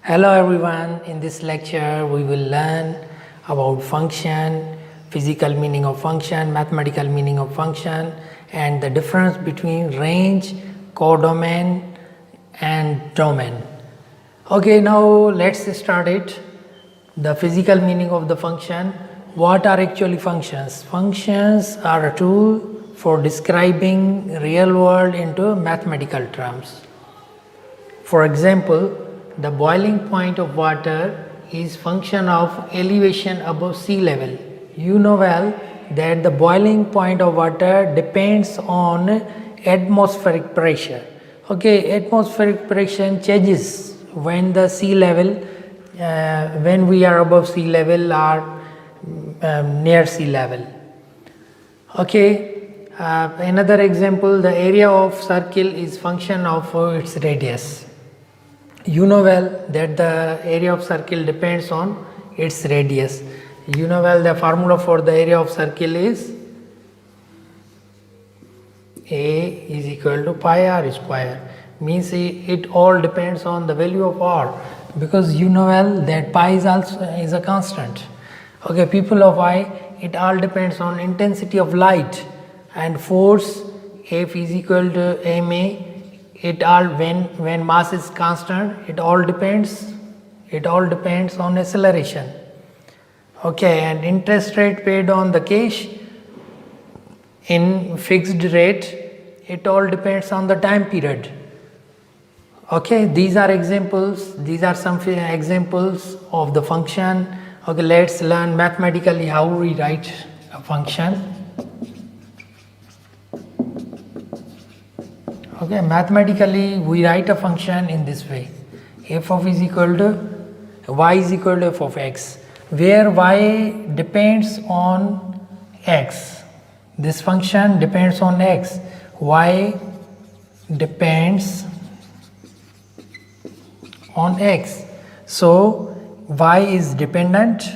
Hello everyone, in this lecture we will learn about function, physical meaning of function, mathematical meaning of function and the difference between range, codomain and domain. Okay, now let's start it. The physical meaning of the function. What are actually functions? Functions are a tool for describing real world into mathematical terms. For example, the boiling point of water is function of elevation above sea level. You know well that the boiling point of water depends on atmospheric pressure. Okay, atmospheric pressure changes when the sea level, when we are above sea level or near sea level. Okay, another example, the area of circle is function of its radius. You know well that the area of circle depends on its radius. You know well the formula for the area of circle is A is equal to pi r square. Means it all depends on the value of r, because you know well that pi is also is a constant. Okay, people of I, it all depends on intensity of light and force. F is equal to ma. It all, when mass is constant, it all depends on acceleration. Okay, and interest rate paid on the cash in fixed rate, it all depends on the time period. Okay, these are examples, these are some examples of the function. Okay, let's learn mathematically how we write a function. Okay, mathematically we write a function in this way. F of is equal to y is equal to f of x, where y depends on x. This function depends on x. Y depends on x. So y is dependent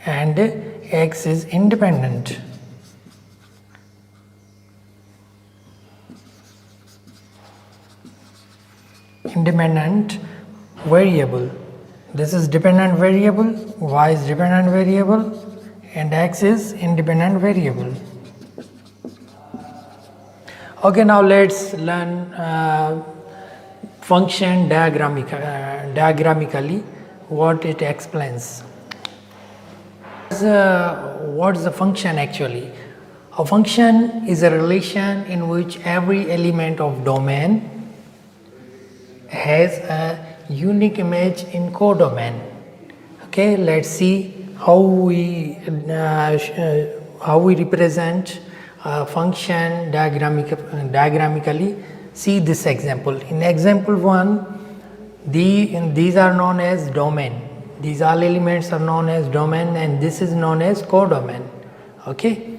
and x is independent. Independent variable. This is dependent variable, y is dependent variable and x is independent variable. Okay, now let's learn function diagrammically, what it explains. What's the function actually? A function is a relation in which every element of domain has a unique image in codomain. Okay, let's see how we represent a function diagrammically. See this example. In example 1, these are known as domain. These all elements are known as domain and this is known as codomain. Okay,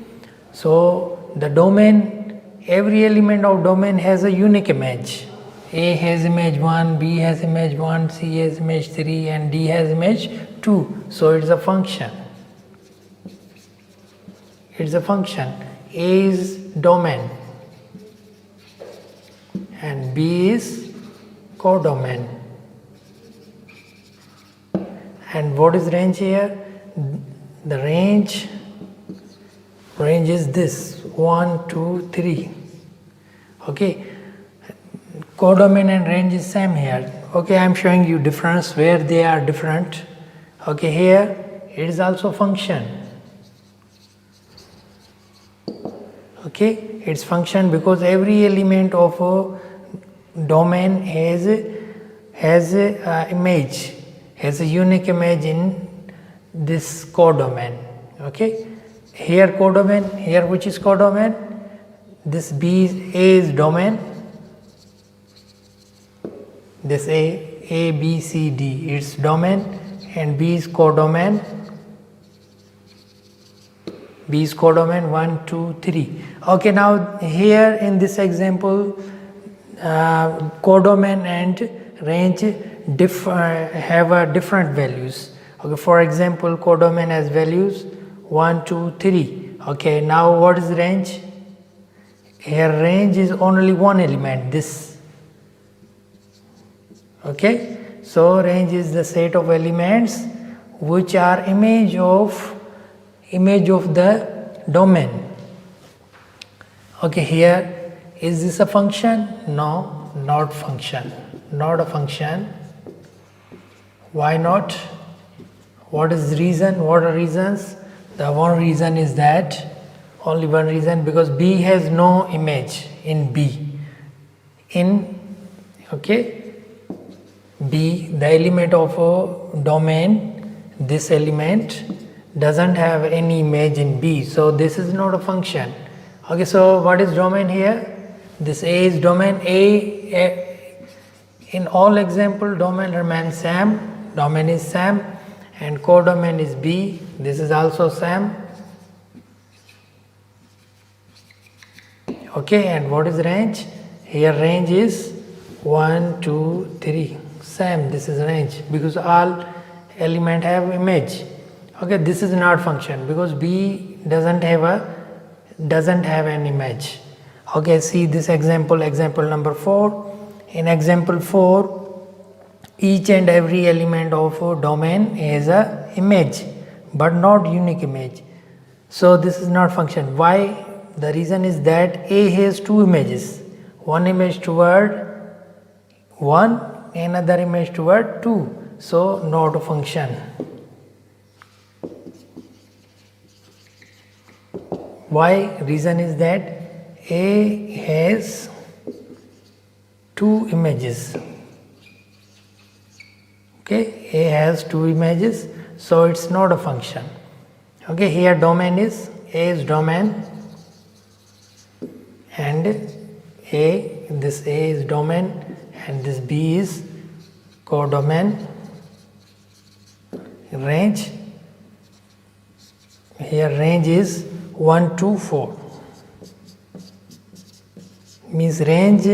so the domain, every element of domain has a unique image. A has image 1, B has image 1, C has image 3 and D has image 2. So it's a function. It's a function. A is domain and B is codomain. And what is range here? The range is this 1, 2, 3. Okay, codomain and range is same here. Okay, I am showing you difference where they are different. Okay, here it is also function. Okay, it's function because every element of a domain has a image, has a unique image in this codomain. Okay, here codomain, here which is codomain, this B is domain, this A, B, C, D, it's domain and B is codomain. B is codomain 1, 2, 3. Okay, now here in this example, codomain and range have different values. Okay, for example, codomain has values 1, 2, 3. Okay, now what is range? here range is only one element, this. Okay, so range is the set of elements which are image of the domain. Okay, here is this a function? No, not function, not a function. Why not? What is the reason? What are reasons? The one reason is that, only one reason, because B has no image in B. In B, the element of a domain, this element doesn't have any image in B, so this is not a function. Okay, so what is domain here? This A is domain. A in all example domain remains same, domain is same, and codomain is B, this is also same. Okay, and what is range? Here range is 1, 2, 3, same, this is range because all element have image. Okay, this is not function because B doesn't have an image. Okay, see this example number 4. In example 4, each and every element of a domain has a image but not unique image. So this is not function. Why? The reason is that A has two images. One image toward 1, another image toward 2. So not a function. Why? Reason is that A has two images. Okay, A has two images, so it's not a function. Okay, here domain is A is domain, and this A is domain, and this B is codomain. Range, here range is 1, 2, 4, means range